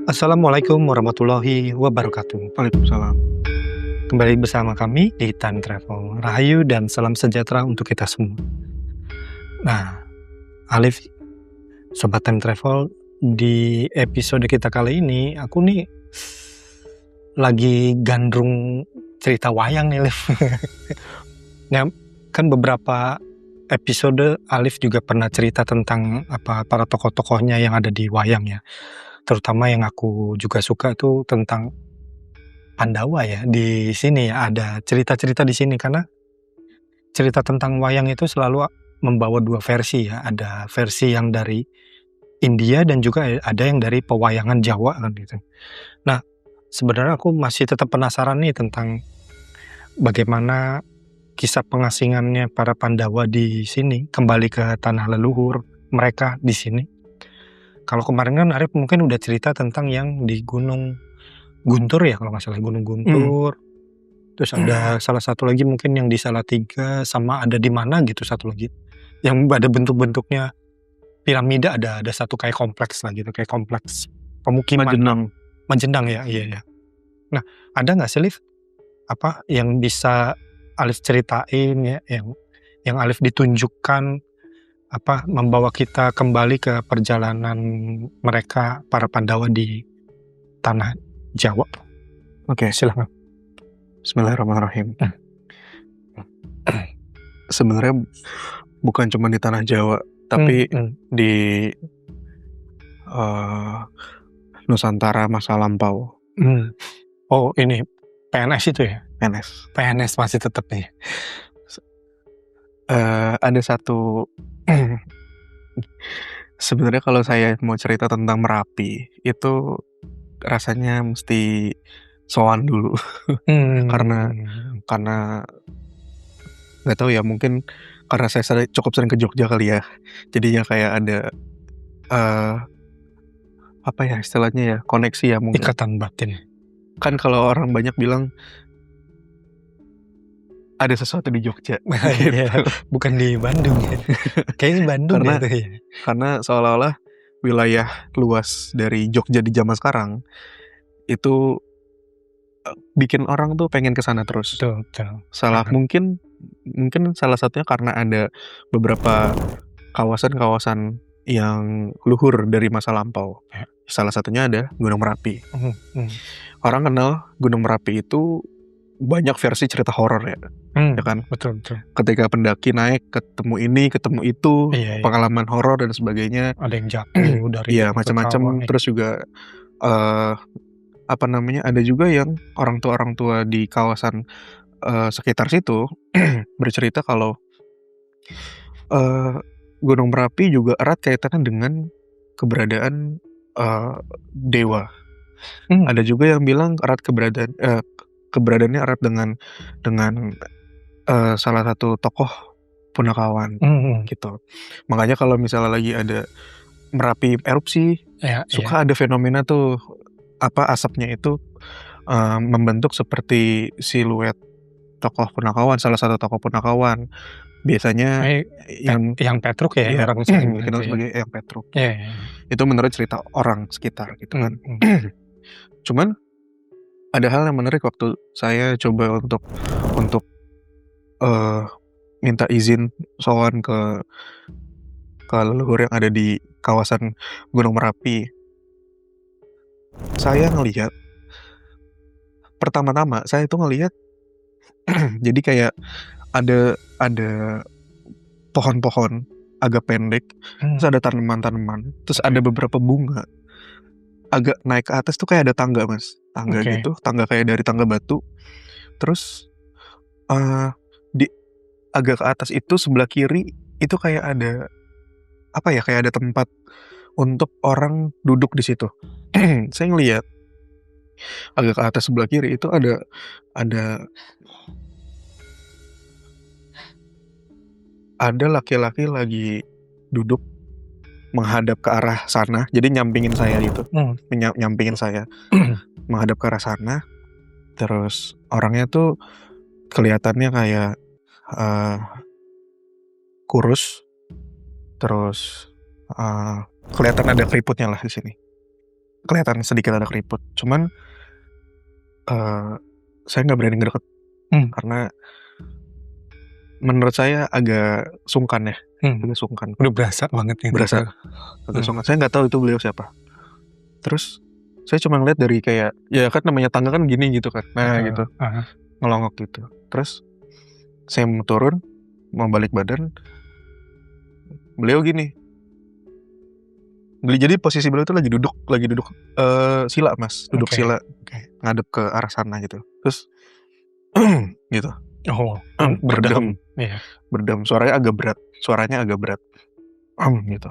Assalamualaikum warahmatullahi wabarakatuh. Waalaikumsalam. Kembali bersama kami di Time Travel. Rahayu dan salam sejahtera untuk kita semua. Nah, Alif, Sobat Time Travel, di episode kita kali ini, aku nih lagi gandrung cerita wayang nih, Alif. Ya, kan beberapa episode Alif juga pernah cerita tentang para tokoh-tokohnya yang ada di wayang ya. Terutama yang aku juga suka tuh tentang Pandawa ya. Di sini ya ada cerita-cerita di sini karena cerita tentang wayang itu selalu membawa dua versi ya. Ada versi yang dari India dan juga ada yang dari pewayangan Jawa kan gitu. Nah, sebenarnya aku masih tetap penasaran nih tentang bagaimana kisah pengasingannya para Pandawa di sini kembali ke tanah leluhur mereka di sini. Kalau kemarin kan Arif mungkin udah cerita tentang yang di Gunung Guntur ya kalau nggak salah, Gunung Guntur. Terus ada salah satu lagi mungkin yang di Salatiga sama ada di mana gitu satu lagi. Yang ada bentuk-bentuknya piramida, ada satu kayak kompleks lah gitu, kayak kompleks pemukiman. Majendang ya, iya ya. Nah, ada nggak sih Alif yang bisa Alif ceritain ya, yang Alif ditunjukkan membawa kita kembali ke perjalanan mereka para Pandawa di tanah Jawa. Oke. Silakan. Bismillahirrahmanirrahim. Sebenarnya bukan cuma di tanah Jawa, tapi di Nusantara masa lampau. Oh, ini PNS itu ya? PNS masih tetap nih. Ada satu sebenarnya kalau saya mau cerita tentang Merapi itu rasanya mesti sowan dulu. karena nggak tahu ya, mungkin karena saya cukup sering ke Jogja kali ya, jadinya kayak ada apa ya istilahnya ya, koneksi ya mungkin. Ikatan batin. Kan kalau orang banyak bilang ada sesuatu di Jogja. Gitu. Bukan di Bandung ya. Kayaknya Bandung karena, ya. Karena seolah-olah wilayah luas dari Jogja di zaman sekarang itu bikin orang tuh pengen kesana terus. Betul. Mungkin salah satunya karena ada beberapa kawasan-kawasan yang luhur dari masa lampau. Salah satunya ada Gunung Merapi. Orang kenal Gunung Merapi itu banyak versi cerita horor ya, ya kan? Betul. Ketika pendaki naik, ketemu ini, ketemu itu, pengalaman horor dan sebagainya. Ada yang jatuh dari macam-macam. Terus juga ada juga yang orang tua di kawasan sekitar situ bercerita kalau Gunung Merapi juga erat kaitannya dengan keberadaan dewa. Ada juga yang bilang keberadaannya erat dengan salah satu tokoh Punakawan gitu. Makanya kalau misalnya lagi ada Merapi erupsi, suka ada fenomena tuh asapnya itu membentuk seperti siluet tokoh Punakawan, salah satu tokoh Punakawan. Biasanya yang Petruk ya, orang dikenal sebagai yang Petruk. Itu menurut cerita orang sekitar gitu kan. Cuman ada hal yang menarik waktu saya coba untuk minta izin sowan ke leluhur yang ada di kawasan Gunung Merapi. Saya ngelihat pertama-tama saya itu ngelihat jadi kayak ada pohon-pohon agak pendek, terus ada tanaman-tanaman, terus ada beberapa bunga. Agak naik ke atas tuh kayak ada tangga, Mas. Tangga gitu, tangga kayak dari tangga batu. Terus di agak ke atas itu sebelah kiri itu kayak ada kayak ada tempat untuk orang duduk di situ. Saya ngelihat agak ke atas sebelah kiri itu ada laki-laki lagi duduk menghadap ke arah sana, jadi nyampingin saya gitu, nyampingin saya, menghadap ke arah sana. Terus orangnya tuh kelihatannya kayak kurus, terus kelihatan ada keriputnya lah di sini. kelihatan sedikit ada keriput. Cuman saya nggak berani ngedeket karena menurut saya agak sungkan ya. Agak sungkan. Udah berasa banget nih. Berasa. Agak sungkan. Saya nggak tahu itu beliau siapa. Terus saya cuma ngeliat dari kayak, ya kan namanya tangga kan gini gitu kan. Nah gitu. Ngelongok gitu. Terus saya mau turun, mau balik badan. Beliau gini. Jadi posisi beliau itu lagi duduk sila mas. Duduk sila. Ngadep ke arah sana gitu. Terus gitu. Berdam. Berdam. Suaranya agak berat. Gitu.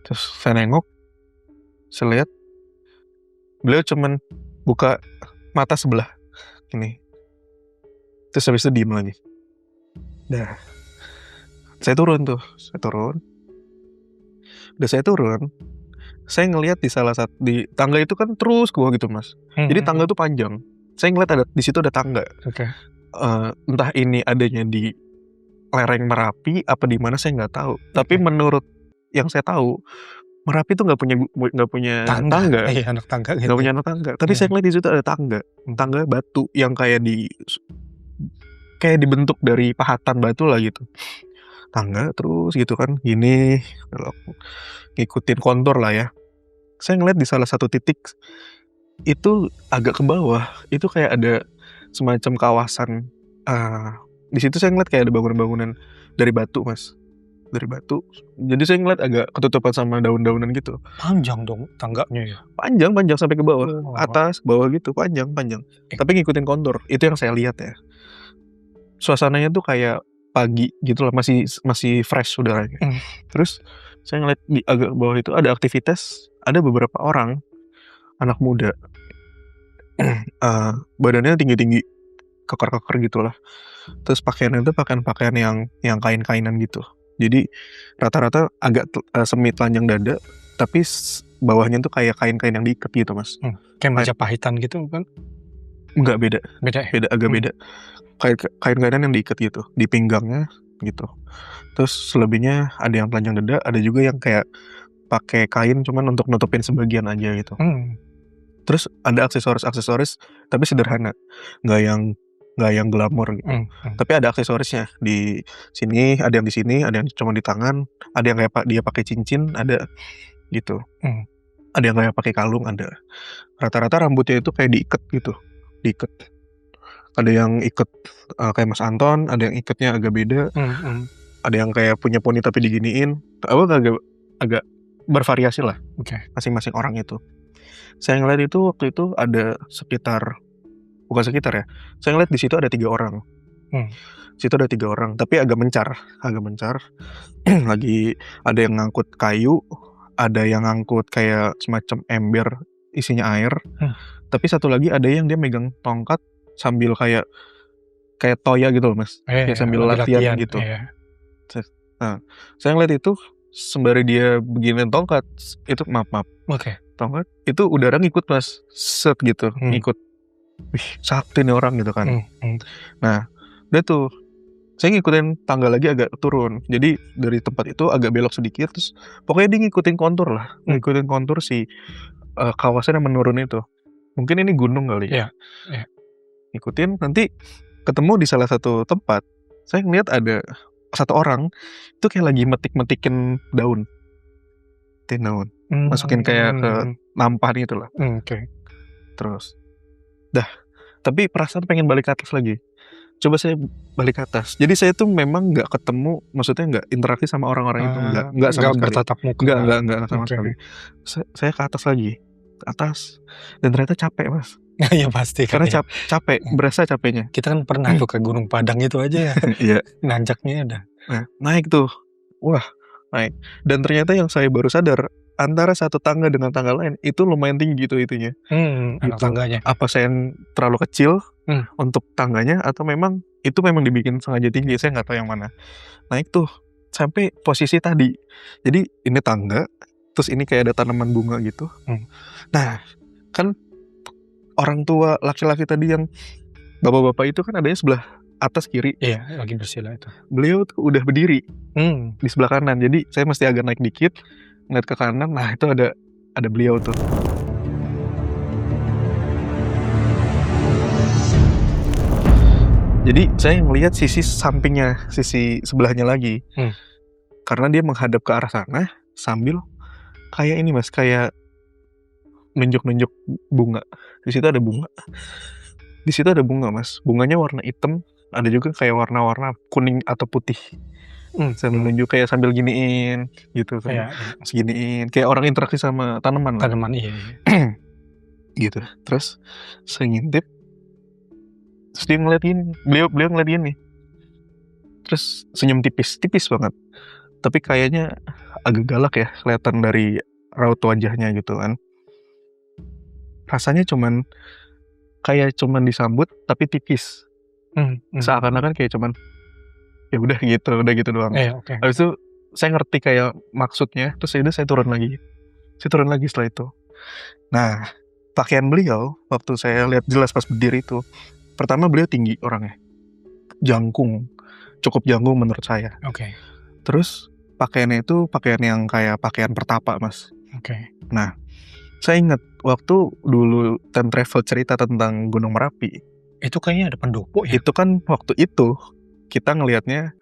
Terus saya nengok. Saya lihat. Beliau cuman buka mata sebelah. Ini. Terus habis itu diem lagi. Dah. Saya turun. Udah saya turun. Saya ngelihat di salah satu di tangga itu kan terus ke bawah gitu mas. Jadi tangga itu panjang. Saya ngeliat di situ ada tangga. Entah ini adanya di lereng Merapi apa di mana saya nggak tahu. Tapi menurut yang saya tahu Merapi tuh nggak punya tangga. Iya, anak tangga gitu. Nggak punya anak tangga. Tapi saya ngeliat di situ ada tangga batu yang kayak dibentuk dari pahatan batu lah gitu. Tangga terus gitu kan gini ngikutin kontur lah ya. Saya ngeliat di salah satu titik itu agak ke bawah itu kayak ada semacam kawasan. Di situ saya ngeliat kayak ada bangunan-bangunan dari batu mas, dari batu. Jadi saya ngeliat agak ketutupan sama daun-daunan gitu. Panjang dong tangganya ya. Panjang sampai ke bawah, atas bawah gitu panjang. Tapi ngikutin kontur itu yang saya lihat ya. Suasananya tuh kayak pagi gitu lah, masih fresh udaranya. Terus saya ngeliat di agak bawah itu ada aktivitas, ada beberapa orang anak muda, badannya tinggi-tinggi, keker-keker gitulah. Terus pakaiannya itu pakaian yang kain-kainan gitu. Jadi rata-rata agak semi telanjang dada, tapi bawahnya tuh kayak kain-kain yang diikat gitu mas. Kayak Majapahitan gitu kan? Enggak, beda agak beda. Kain-kainan yang diikat gitu di pinggangnya gitu. Terus selebihnya ada yang telanjang dada, ada juga yang kayak pakai kain cuman untuk nutupin sebagian aja gitu. Terus ada aksesoris tapi sederhana, nggak yang glamor gitu. Tapi ada aksesorisnya di sini, ada yang di sini, ada yang cuma di tangan, ada yang kayak dia pakai cincin, ada gitu. Ada yang kayak pakai kalung, ada. Rata-rata rambutnya itu kayak diikat gitu, diikat. Ada yang ikat kayak Mas Anton, ada yang ikatnya agak beda. Ada yang kayak punya poni tapi diginiin. Agak bervariasi lah. Masing-masing orang itu. Saya ngeliat itu waktu itu ada bukan sekitar ya. Saya ngeliat di situ ada 3 orang. Situ ada 3 orang, tapi agak mencar. Lagi ada yang ngangkut kayu, ada yang ngangkut kayak semacam ember isinya air. Tapi satu lagi ada yang dia megang tongkat sambil kayak toya gitu loh mas, kayak sambil latihan gitu. Nah, saya ngeliat itu sembari dia beginian tongkat itu maaf. Tongkat itu udara ngikut mas, set gitu, ngikut. Wih, sakti nih orang gitu kan. Nah, udah tuh saya ngikutin tangga lagi agak turun. Jadi dari tempat itu agak belok sedikit, terus pokoknya dia ngikutin kontur lah, ngikutin kontur si kawasan yang menurun itu. Mungkin ini gunung kali ya. Ngikutin, nanti ketemu di salah satu tempat. Saya ngeliat ada satu orang itu kayak lagi metikin daun. Masukin kayak ke nampan gitu lah. Terus tapi perasaan pengen balik ke atas lagi. Coba saya balik ke atas. Jadi saya tuh memang nggak ketemu, maksudnya nggak interaksi sama orang-orang itu, nggak sama sekali. Bertatap muka. Nggak sama sekali. Saya ke atas lagi, ke atas, dan ternyata capek mas. Ya pasti kan. Karena capek, berasa capeknya. Kita kan pernah tuh ke Gunung Padang itu aja ya. Iya. Nanjaknya ada. Nah, naik tuh. Wah, naik. Dan ternyata yang saya baru sadar, antara satu tangga dengan tangga lain itu lumayan tinggi gitu itunya. Gitu. Tangganya. Apa saya yang terlalu kecil untuk tangganya, atau memang itu memang dibikin sengaja tinggi, saya nggak tahu yang mana. Naik tuh sampai posisi tadi. Jadi ini tangga, terus ini kayak ada tanaman bunga gitu. Nah, kan orang tua laki-laki tadi yang bapak-bapak itu kan adanya sebelah atas kiri. Iya, lagi bersila itu. Beliau tuh udah berdiri di sebelah kanan. Jadi saya mesti agak naik dikit, ngeliat ke kanan. Nah itu ada beliau tuh. Jadi saya ngelihat sisi sampingnya, sisi sebelahnya lagi. Karena dia menghadap ke arah sana sambil kayak ini Mas, kayak nunjuk-nunjuk bunga. Di situ ada bunga. Di situ ada bunga Mas. Bunganya warna hitam, ada juga kayak warna-warna kuning atau putih. Sambil nunjuk kayak sambil giniin gitu kan. Giniin kayak orang interaksi sama tanaman lah. Tanaman iya. Gitu. Terus saya ngintip. Terus dia ngeliat gini, beliau ngeliat gini. Terus senyum tipis banget. Tapi kayaknya agak galak ya, kelihatan dari raut wajahnya gitu kan. Rasanya cuman disambut tapi tipis. Seakan-akan kayak cuman ya udah gitu doang. Habis itu saya ngerti kayak maksudnya, terus saya turun lagi. Saya turun lagi setelah itu. Nah, pakaian beliau waktu saya lihat jelas pas berdiri itu, pertama beliau tinggi orangnya, jangkung, cukup jangkung menurut saya. Terus pakaiannya itu pakaian yang kayak pakaian pertapa Mas. Nah, saya ingat waktu dulu time travel cerita tentang Gunung Merapi, itu kayaknya ada pendopo ya. Itu kan waktu itu kita ngelihatnya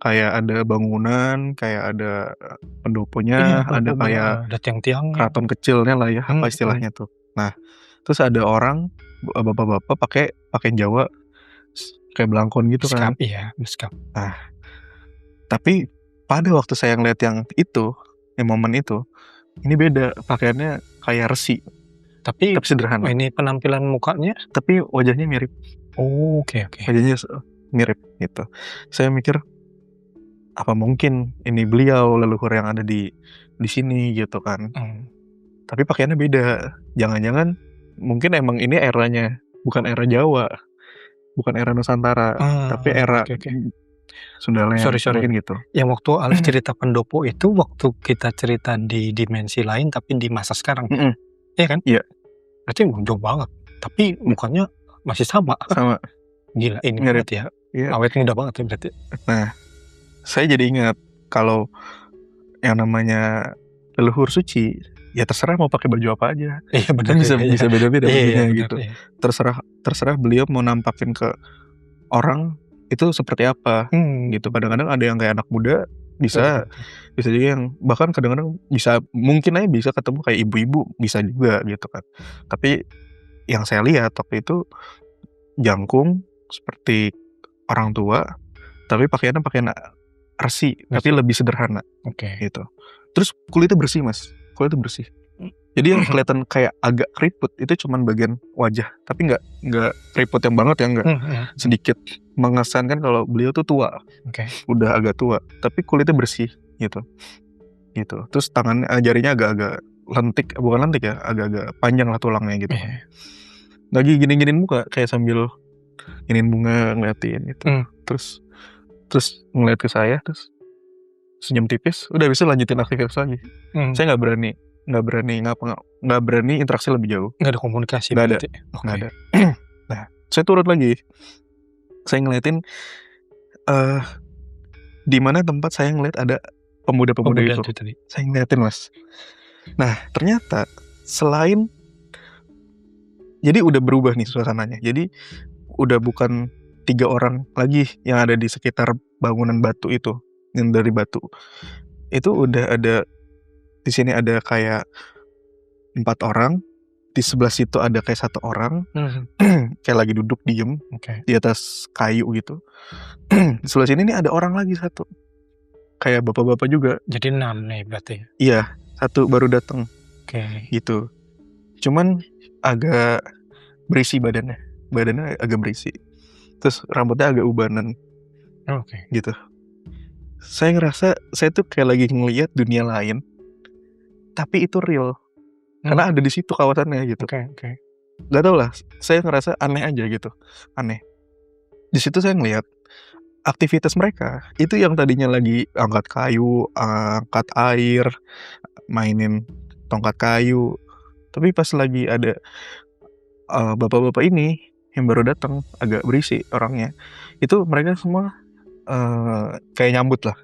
kayak ada bangunan, kayak ada pendoponya, ada kayak ada tiang-tiangnya, keraton kecilnya lah ya, apa istilahnya tuh. Nah, terus ada orang bapak-bapak pakai pakaian Jawa kayak belangkon gitu kan. Beskap. Nah, tapi pada waktu saya ngeliat yang itu, yang momen itu, ini beda, pakaiannya kayak resi. Tapi sederhana. Ini penampilan mukanya, tapi wajahnya mirip. Oke. Wajahnya mirip gitu. Saya mikir apa mungkin ini beliau leluhur yang ada di sini gitu kan. Tapi pakaiannya beda. Jangan-jangan mungkin emang ini eranya bukan era Jawa, bukan era Nusantara, tapi era Sunda Leng. Sorry. Mungkin gitu. Yang waktu Alif cerita pendopo itu waktu kita cerita di dimensi lain tapi di masa sekarang. Iya kan? Iya. Berarti jauh banget. Tapi mukanya masih sama. Gila ini mirip ya. Awet muda banget ya berarti. Nah, saya jadi ingat kalau yang namanya leluhur suci, ya terserah mau pakai baju apa aja. Iya benar. Bisa beda-beda bajunya gitu. Iya. Terserah beliau mau nampakin ke orang itu seperti apa gitu. Kadang-kadang ada yang kayak anak muda bisa juga yang bahkan kadang-kadang mungkin aja bisa ketemu kayak ibu-ibu, bisa juga gitu kan. Tapi yang saya lihat waktu itu jangkung seperti orang tua, tapi pakaian resi, tapi lebih sederhana. Gitu. Terus kulitnya bersih Mas, kulitnya bersih. Jadi yang kelihatan kayak agak keriput itu cuman bagian wajah, tapi nggak keriput yang banget ya, nggak sedikit mengesankan kalau beliau tuh tua, udah agak tua, tapi kulitnya bersih gitu. Terus tangannya, jarinya agak-agak bukan lentik ya, agak-agak panjang lah tulangnya gitu. Lagi gini-giniin muka kayak sambil giniin bunga ngeliatin gitu. Terus ngeliat ke saya, terus senyum tipis, udah bisa lanjutin aktivitas lagi. Saya nggak berani interaksi lebih jauh. Nggak ada komunikasi. Nggak ada. Nah, saya turun lagi. Saya ngeliatin di mana tempat saya ngeliat ada pemuda-pemuda itu. Saya ngeliatin Mas. Nah, ternyata selain jadi udah berubah nih suasananya. Jadi udah bukan 3 orang lagi yang ada di sekitar bangunan batu itu, yang dari batu. Itu udah ada di sini ada kayak 4 orang, di sebelah situ ada kayak 1 orang, kayak lagi duduk diem di atas kayu gitu. Di sebelah sini nih ada orang lagi 1, kayak bapak-bapak juga. Jadi 6 nih berarti. Iya, 1 baru datang. Gitu. Cuman agak berisi badannya agak berisi. Terus rambutnya agak ubanan. Gitu. Saya ngerasa saya tuh kayak lagi ngelihat dunia lain, tapi itu real. Karena ada di situ kawasannya gitu. Gak tau lah, saya ngerasa aneh aja gitu. Aneh. Di situ saya ngelihat aktivitas mereka. Itu yang tadinya lagi angkat kayu, angkat air, mainin tongkat kayu. Tapi pas lagi ada bapak-bapak ini yang baru datang, agak berisi orangnya. Itu mereka semua kayak nyambut lah.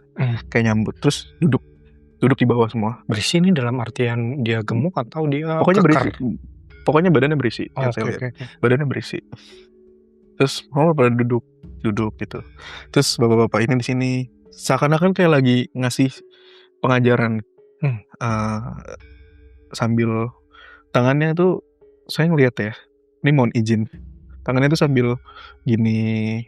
Kayak nyambut. Terus duduk di bawah semua. Berisi ini dalam artian dia gemuk atau dia pokoknya berisi. Pokoknya badannya berisi. Yang saya lihat. Badannya berisi. Terus pada duduk. duduk gitu. Terus bapak-bapak ini di sini seakan-akan kayak lagi ngasih pengajaran sambil tangannya tuh saya ngeliat ya, ini mohon izin, tangannya tuh sambil gini.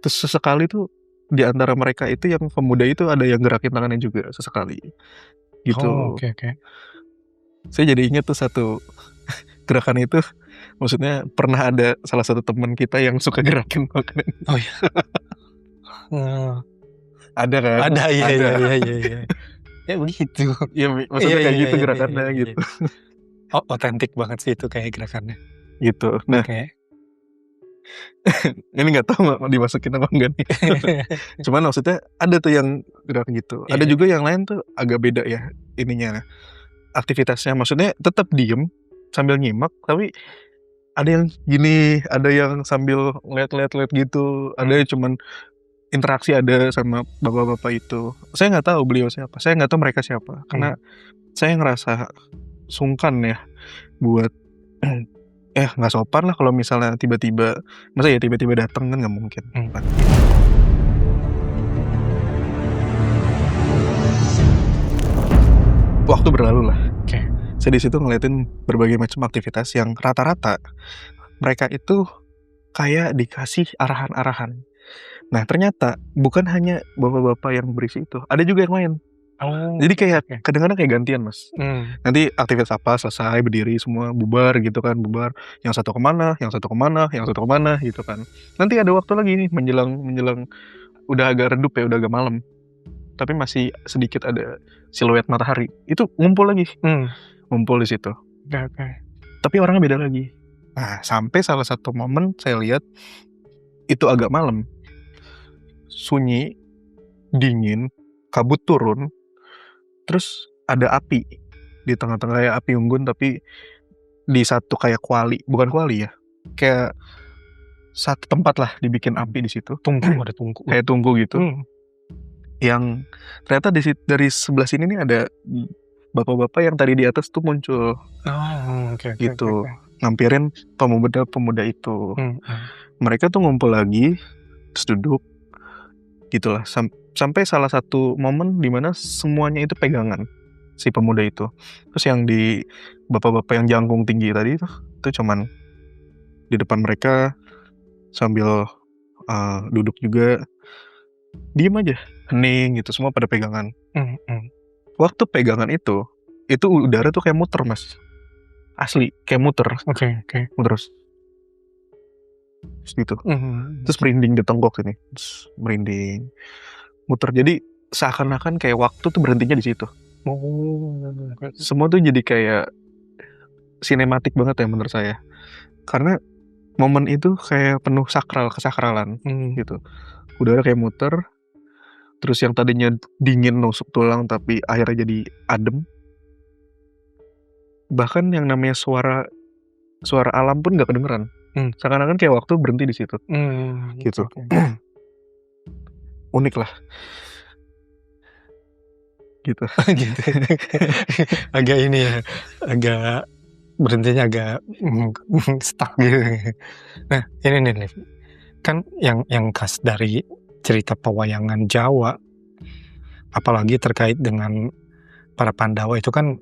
Terus sesekali tuh di antara mereka itu yang pemuda itu ada yang gerakin tangannya juga sesekali gitu. Oh, oke. Saya jadi ingat tuh satu gerakan itu, maksudnya pernah ada salah satu teman kita yang suka gerakin tangannya. Oh iya. Ada kan? Ada, iya. Ada. Ya begitu. Ya maksudnya kayak gitu gerakannya iya. gitu. Oh, otentik banget sih itu kayak gerakannya. Gitu. Nah, Oke. ini nggak tahu mau dimasukin apa enggak nih. Cuman maksudnya ada tuh yang gerak gitu. Iya, Ada juga yang lain tuh agak beda ya ininya, aktivitasnya. Maksudnya tetap diem sambil nyimak, tapi ada yang gini, ada yang sambil ngeliat-ngeliat gitu, ada yang cuman interaksi ada sama bapak-bapak itu. Saya nggak tahu beliau siapa, saya nggak tahu mereka siapa, karena saya ngerasa sungkan ya buat nggak sopan lah kalau misalnya tiba-tiba, masa ya tiba-tiba datang kan nggak mungkin. Waktu berlalu lah. Oke. Saya di situ ngeliatin berbagai macam aktivitas yang rata-rata mereka itu kayak dikasih arahan-arahan. Nah ternyata bukan hanya bapak-bapak yang berisi itu, ada juga yang lain. Oh, Jadi kayak oke. kadang-kadang kayak gantian mas. Nanti aktivitas apa selesai berdiri semua bubar gitu kan, bubar. Yang satu kemana, yang satu kemana, yang satu kemana gitu kan. Nanti ada waktu lagi nih menjelang udah agak redup ya, udah agak malam. Tapi masih sedikit ada siluet matahari. Itu ngumpul lagi, ngumpul di situ. Oke. Tapi orangnya beda lagi. Nah sampai salah satu momen saya lihat itu agak malam, sunyi, dingin, kabut turun. Terus ada api di tengah-tengah, kayak api unggun tapi di satu kayak bukan kuali ya, kayak satu tempat lah dibikin api di situ. Ada tungku. Kayak tungku gitu. Yang ternyata dari sebelah sini nih ada bapak-bapak yang tadi di atas tuh muncul. Oke. Gitu. Ngampirin pemuda itu. Mereka tuh ngumpul lagi, terus duduk gitulah. Sampai salah satu momen dimana semuanya itu pegangan si pemuda itu. Terus yang di bapak-bapak yang jangkung tinggi tadi itu cuman di depan mereka sambil duduk juga, diem aja, hening gitu, semua pada pegangan. Waktu pegangan itu udara tuh kayak muter mas, asli kayak muter. Oke. Muter terus gitu. Terus merinding di tenggok ini, terus merinding muter, jadi seakan-akan kayak waktu tuh berhentinya di situ. Semua tuh jadi kayak sinematik banget ya menurut saya, karena momen itu kayak penuh kesakralan gitu. Udara kayak muter, terus yang tadinya dingin nusuk tulang tapi akhirnya jadi adem. Bahkan yang namanya suara alam pun nggak kedengeran. Seakan-akan kayak waktu berhenti di situ. Gitu. Unik lah. Gitu. Agak ini ya, agak berhentinya agak stuck gitu. Nah ini nih kan yang khas dari cerita pewayangan Jawa, apalagi terkait dengan para Pandawa itu kan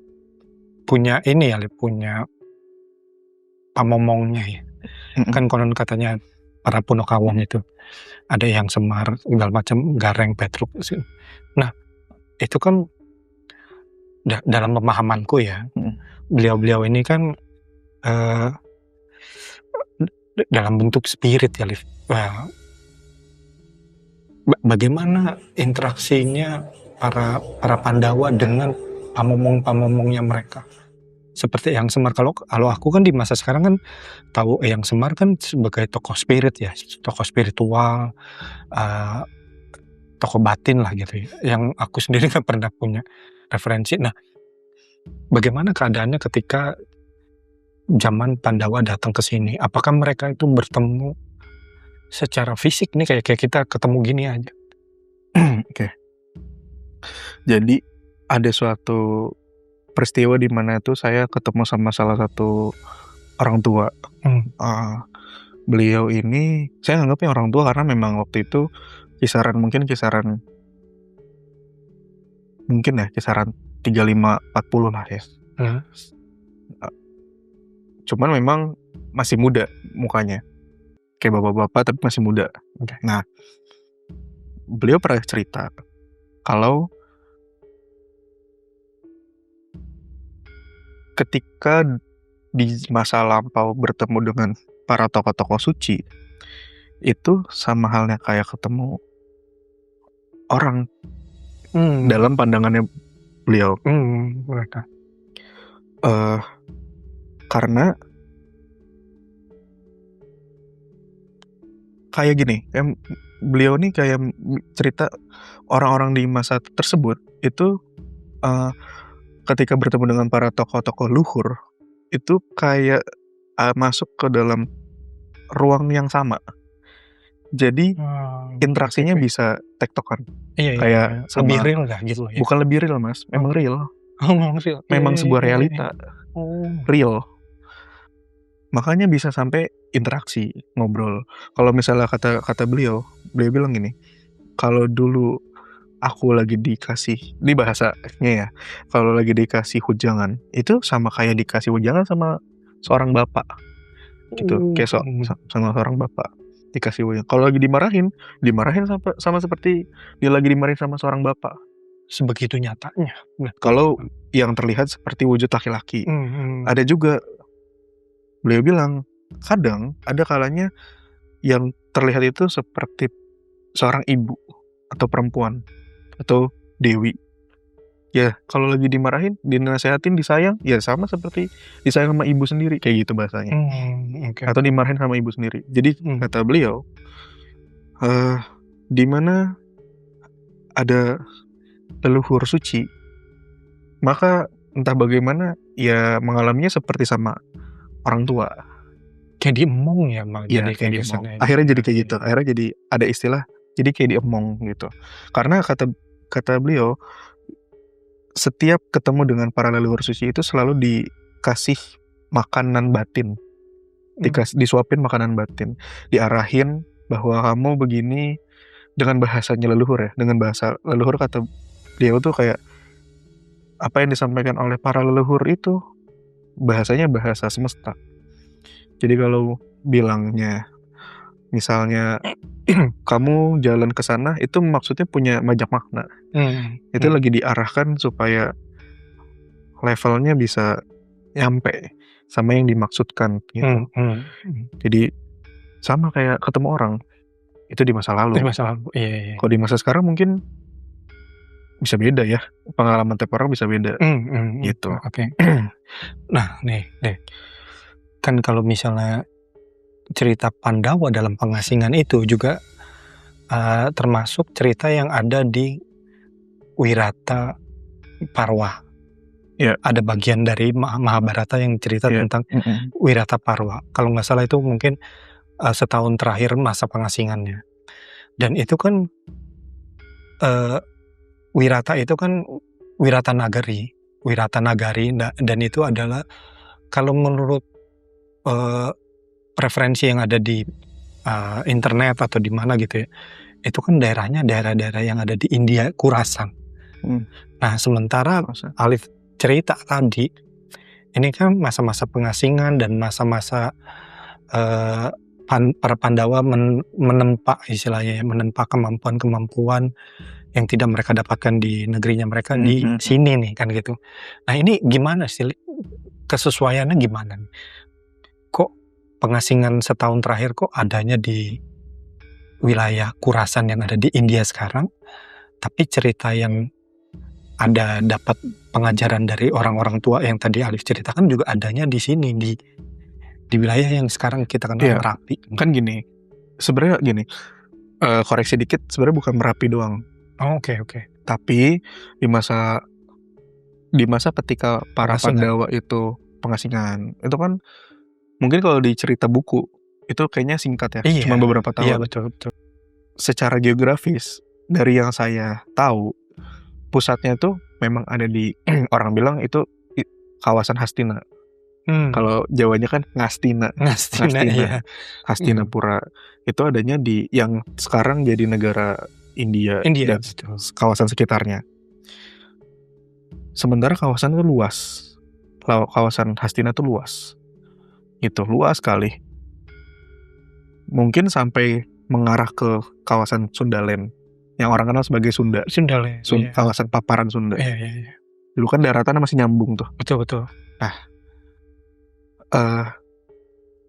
punya ini ya, punya pamomongnya ya. Kan konon katanya para Punokawong itu ada yang Semar segala macam, Gareng, Petruk. Nah itu kan dalam pemahamanku ya, beliau-beliau ini kan dalam bentuk spirit ya, Liv. Bagaimana interaksinya para Pandawa dengan pamomong-pamomongnya mereka? Seperti Eyang Semar, kalau aku kan di masa sekarang kan tahu Eyang Semar kan sebagai tokoh spirit ya, tokoh spiritual, tokoh batin lah gitu ya. Yang aku sendiri kan pernah punya referensi. Nah, bagaimana keadaannya ketika zaman Pandawa datang ke sini? Apakah mereka itu bertemu secara fisik nih kayak kita ketemu gini aja? Oke. Jadi ada suatu peristiwa di mana itu saya ketemu sama salah satu orang tua. Beliau ini saya anggapnya orang tua karena memang waktu itu kisaran mungkin ya kisaran 35-40 lah ya. Cuman memang masih muda mukanya. Kayak bapak-bapak tapi masih muda. Oke. Nah, beliau pernah cerita kalau ketika di masa lampau bertemu dengan para tokoh-tokoh suci, itu sama halnya kayak ketemu orang dalam pandangannya beliau. Mereka. Karena kayak gini, beliau nih kayak cerita orang-orang di masa tersebut itu ketika bertemu dengan para tokoh-tokoh luhur itu kayak masuk ke dalam ruang yang sama. Jadi interaksinya bisa tektokan. Iya, kayak lebih sama, real lah gitu ya. bukan lebih real mas, memang real. Memang real. Memang sebuah realita. Real. Makanya bisa sampai interaksi, ngobrol. Kalau misalnya kata beliau bilang gini, kalau dulu aku lagi dikasih, ini bahasanya ya, kalau lagi dikasih hujangan, itu sama kayak dikasih hujangan sama seorang bapak, gitu, kayak sama seorang bapak dikasih hujangan. Kalau lagi dimarahin sama seperti dia lagi dimarahin sama seorang bapak. Sebegitu nyatanya. Kalau yang terlihat seperti wujud laki-laki, ada juga. Beliau bilang, kadang ada kalanya yang terlihat itu seperti seorang ibu atau perempuan atau dewi. Ya, kalau lagi dimarahin, dinasehatin, disayang, ya sama seperti disayang sama ibu sendiri, kayak gitu bahasanya. Atau dimarahin sama ibu sendiri. Jadi kata beliau, di mana ada leluhur suci, maka entah bagaimana ya mengalaminya seperti sama orang tua. Kayak diemong ya malah. Jadi kayak diemong. Akhirnya jadi kayak gitu. Akhirnya jadi ada istilah jadi kayak diemong gitu. Karena kata beliau, setiap ketemu dengan para leluhur suci itu selalu dikasih makanan batin. Disuapin makanan batin. Diarahin bahwa kamu begini dengan bahasanya leluhur ya. Dengan bahasa leluhur kata beliau tuh kayak apa yang disampaikan oleh para leluhur itu bahasanya bahasa semesta. Jadi kalau bilangnya misalnya kamu jalan ke sana itu maksudnya punya banyak makna. Itu lagi diarahkan supaya levelnya bisa nyampe sama yang dimaksudkan gitu. Jadi sama kayak ketemu orang itu di masa lalu. Iya. Kalau di masa sekarang mungkin bisa beda ya, pengalaman tiap orang bisa beda gitu. Oke. Nah nih kan kalau misalnya cerita Pandawa dalam pengasingan itu juga termasuk cerita yang ada di Wirata Parwa. Ya. Ada bagian dari Mahabharata yang cerita tentang Wirata Parwa. Kalau nggak salah itu mungkin setahun terakhir masa pengasingannya. Dan itu kan Wirata itu kan Wirata Nagari, dan itu adalah kalau menurut preferensi yang ada di internet atau di mana gitu ya, itu kan daerah-daerah yang ada di India, Khurasan. Nah sementara Alif cerita tadi, ini kan masa-masa pengasingan dan masa-masa para Pandawa menempa istilahnya, menempa kemampuan-kemampuan yang tidak mereka dapatkan di negerinya mereka di sini nih kan gitu. Nah ini gimana sih kesesuaiannya gimana nih? Kok pengasingan setahun terakhir kok adanya di wilayah Khurasan yang ada di India sekarang, tapi cerita yang ada dapat pengajaran dari orang-orang tua yang tadi Alif ceritakan juga adanya di sini di wilayah yang sekarang kita kenal Merapi. Kan gini, sebenarnya gini, koreksi dikit, sebenarnya bukan Merapi doang. Oke. Tapi di masa ketika para Pandawa itu pengasingan, itu kan mungkin kalau di cerita buku itu kayaknya singkat ya, cuma beberapa tahun. Iya betul. Secara geografis dari yang saya tahu, pusatnya tuh memang ada di orang bilang itu kawasan Hastina. Kalau Jawanya kan Ngastina. Ngastina, iya. Hastinapura. Itu adanya di yang sekarang jadi negara India dan betul. kawasan sekitarnya. Sementara kawasan itu luas. Kawasan Hastina itu luas. Gitu, luas sekali. Mungkin sampai mengarah ke kawasan Sundaland yang orang kenal sebagai Sunda. Sundaland. Kawasan paparan Sunda. Iya. Dulu kan daratannya masih nyambung tuh. Betul. Nah,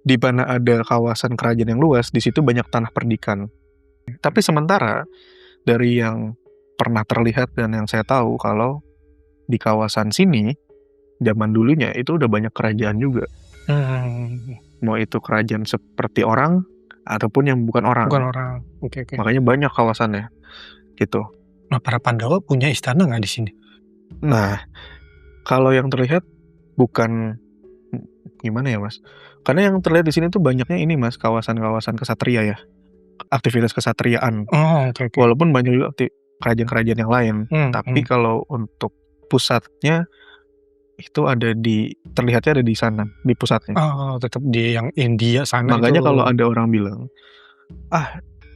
di mana ada kawasan kerajaan yang luas, di situ banyak tanah perdikan. Tapi sementara dari yang pernah terlihat dan yang saya tahu kalau di kawasan sini zaman dulunya itu udah banyak kerajaan juga. Mau itu kerajaan seperti orang ataupun yang bukan orang. Oke. Makanya banyak kawasannya gitu. Nah, para Pandawa punya istana nggak di sini? Nah, kalau yang terlihat bukan gimana ya, Mas? Karena yang terlihat di sini tuh banyaknya ini, Mas, kawasan-kawasan kesatria ya. Aktivitas kesatriaan. Okay. Walaupun banyak juga kerajaan-kerajaan yang lain. Tapi kalau untuk pusatnya itu terlihatnya ada di sana, di pusatnya. Tetap di yang India sana. Makanya kalau ada orang bilang,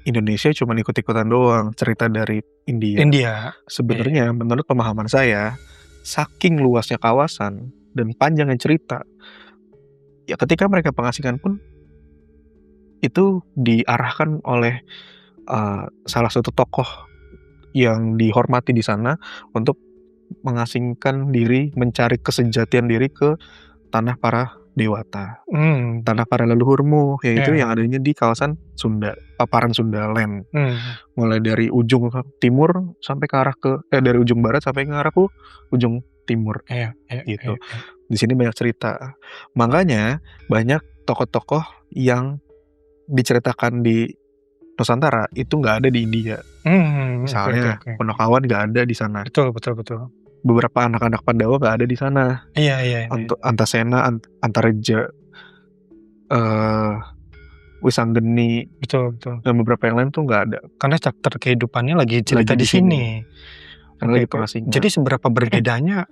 Indonesia cuma ikut-ikutan doang cerita dari India. Sebenarnya menurut pemahaman saya, saking luasnya kawasan dan panjangnya cerita, ya ketika mereka pengasingan pun itu diarahkan oleh salah satu tokoh yang dihormati di sana untuk mengasingkan diri, mencari kesejatian diri ke tanah para dewata, tanah para leluhurmu, yaitu yang adanya di kawasan Sunda, paparan Sundaland. Mulai dari ujung timur sampai ke arah dari ujung barat sampai ke arah ke ujung timur, gitu. Di sini banyak cerita, makanya banyak tokoh-tokoh yang diceritakan di Nusantara itu nggak ada di India. Misalnya Punokawan nggak ada di sana. Betul. Beberapa anak-anak Pandawa nggak ada di sana. Iya. Untuk Antasena, Antareja, Wisanggeni, betul. Dan beberapa yang lain tuh nggak ada. Karena chapter kehidupannya lagi cerita di sini. Lagi pengasingan. Jadi seberapa berbedanya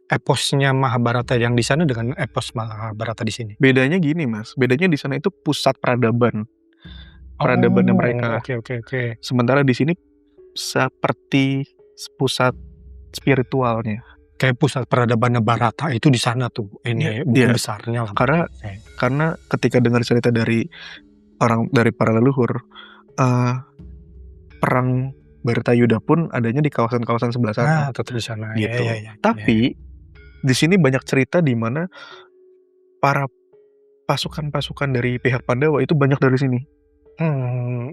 eposnya Mahabharata yang di sana dengan epos Mahabharata di sini? Bedanya gini, Mas. Bedanya di sana itu pusat peradaban. Peradabannya mereka. Oke. Sementara di sini seperti pusat spiritualnya. Kayak pusat peradabannya Barata itu di sana tuh. Ini buku besarnya lah. Karena ketika dengar cerita dari para leluhur, perang Bharatayuddha pun adanya di kawasan-kawasan sebelah sana. Tetap di sana. Gitu. Tapi di sini banyak cerita di mana para pasukan-pasukan dari pihak Pandawa itu banyak dari sini.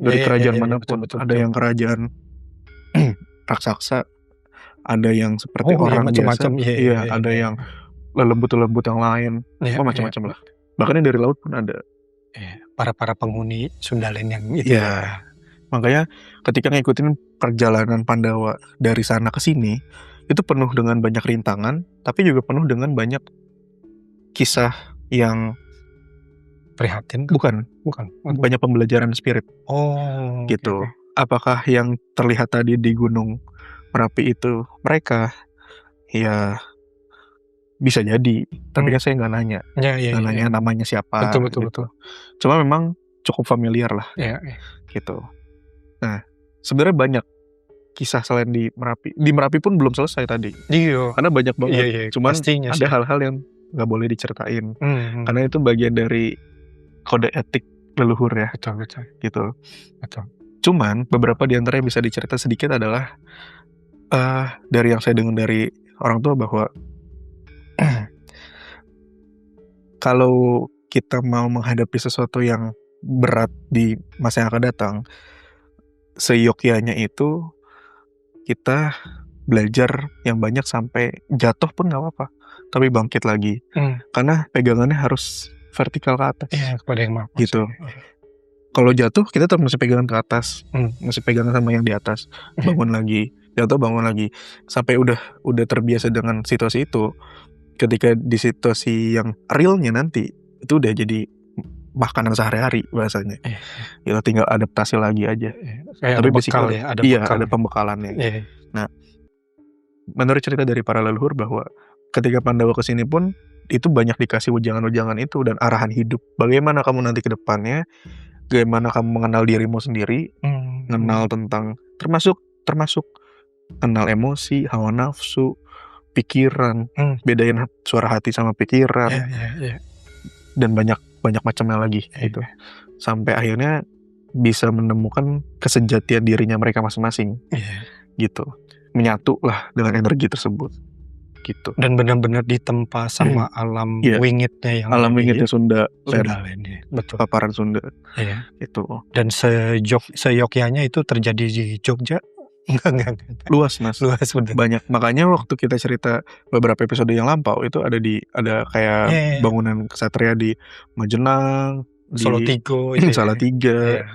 Dari kerajaan manapun. Betul. Ada yang kerajaan raksasa, ada yang seperti orang macam-macam. Iya, ada yang lembut-lembut yang lain. Macam-macam lah. Bahkan dari laut pun ada. Para penghuni Sundaland yang itu. Iya. Makanya ketika ngikutin perjalanan Pandawa dari sana ke sini, itu penuh dengan banyak rintangan, tapi juga penuh dengan banyak kisah yang prihatin. Bukan. Banyak pembelajaran spirit. Gitu. Okay. Apakah yang terlihat tadi di Gunung Merapi itu mereka? Ya bisa jadi. Tapi kan saya nggak nanya. Nggak nanya namanya siapa. Betul. Cuma memang cukup familiar lah. Gitu. Nah, sebenarnya banyak kisah selain di Merapi. Di Merapi pun belum selesai tadi. Karena banyak banget. Cuman ada hal-hal yang nggak boleh diceritain. Karena itu bagian dari kode etik leluhur ya. Betul. Gitu. Cuman beberapa di antara yang bisa dicerita sedikit adalah dari yang saya dengar dari orang tua bahwa kalau kita mau menghadapi sesuatu yang berat di masa yang akan datang, seyogyanya itu kita belajar yang banyak sampai jatuh pun nggak apa-apa, tapi bangkit lagi. Karena pegangannya harus vertikal ke atas. Kepada yang maha. Gitu. Kalau jatuh kita tetap masih pegangan ke atas, masih pegangan sama yang di atas, bangun lagi, jatuh bangun lagi, sampai udah terbiasa dengan situasi itu. Ketika di situasi yang realnya nanti itu udah jadi makanan sehari-hari bahasanya. Ya tinggal adaptasi lagi aja. Tapi bekal ya, ada pembekalannya. Nah, menurut cerita dari para leluhur bahwa ketika Pandawa kesini pun itu banyak dikasih ujangan-ujangan itu dan arahan hidup. Bagaimana kamu nanti ke depannya, bagaimana kamu mengenal dirimu sendiri, kenal tentang termasuk kenal emosi, hawa nafsu, pikiran, bedain suara hati sama pikiran, dan banyak macamnya lagi gitu. Sampai akhirnya bisa menemukan kesejatian dirinya mereka masing-masing, gitu. Menyatu lah dengan energi tersebut, gitu. Dan benar-benar ditempa sama alam wingitnya yang alam wingitnya Sunda Land, betul. Paparan Sunda, itu. Dan seyogyanya itu terjadi di Jogja. Enggak. Luas mas, bener. Banyak. Makanya waktu kita cerita beberapa episode yang lampau itu ada kayak bangunan kesatria di Majenang, Salatiga, Salatiga,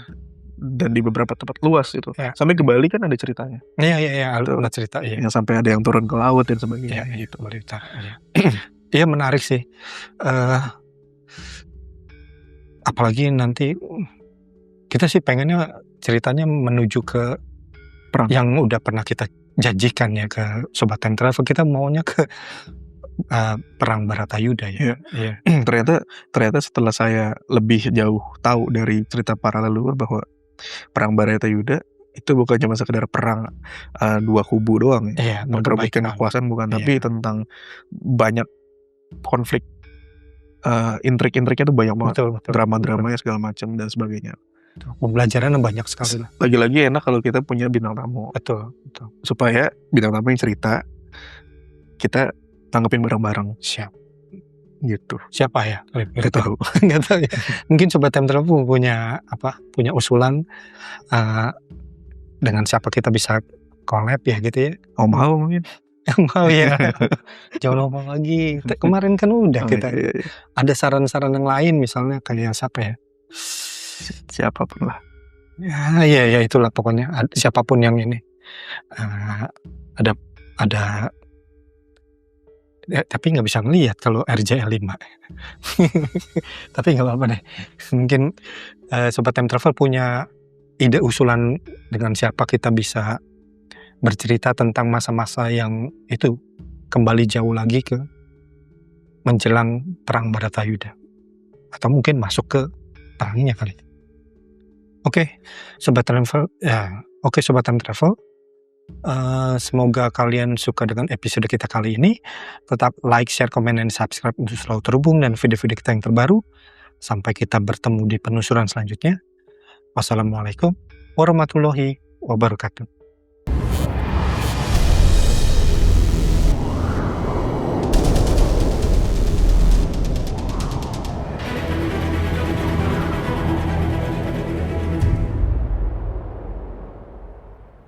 dan di beberapa tempat luas itu. Sampai ke Bali kan ada ceritanya. Iya, ada cerita. Yang sampai ada yang turun ke laut dan sebagainya. Gitu. Iya, menarik sih. Apalagi nanti kita sih pengennya ceritanya menuju ke perang yang udah pernah kita janjikan ya ke Sobat Time Travel. Kita maunya ke perang Baratayuda ya. Ternyata setelah saya lebih jauh tahu dari cerita para leluhur bahwa perang Baratayuda itu bukan cuma sekedar perang dua kubu doang ya. Memperebutkan kekuasaan bukan, tapi tentang banyak konflik, intrik-intriknya tuh banyak banget. Drama-dramanya segala macam dan sebagainya. Pembelajaran banyak sekali. Lagi-lagi enak kalau kita punya bintang tamu. Betul. Supaya bintang tamu yang cerita, kita tanggepin bareng-bareng. Siap. Gitu. Siapa ya? Nggak tahu. Ya. Mungkin Sobat Time Travel punya usulan dengan siapa kita bisa collab ya gitu ya. Mau mungkin. Mau ya. Jangan ngomong lagi. Kemarin kan udah kita. Iya. Ada saran-saran yang lain misalnya kayak siapa ya? Siapapun lah. Ya itulah pokoknya siapapun yang ini. Ada ya, tapi nggak bisa ngelihat kalau RJL 5. Tapi nggak apa-apa deh. Mungkin Sobat Time Travel punya ide usulan dengan siapa kita bisa bercerita tentang masa-masa yang itu kembali jauh lagi ke menjelang perang Baratayuda, atau mungkin masuk ke perangnya kali. Oke, Sobat Time Travel. Semoga kalian suka dengan episode kita kali ini. Tetap like, share, komen, dan subscribe untuk selalu terhubung dan video-video kita yang terbaru. Sampai kita bertemu di penelusuran selanjutnya. Wassalamualaikum warahmatullahi wabarakatuh.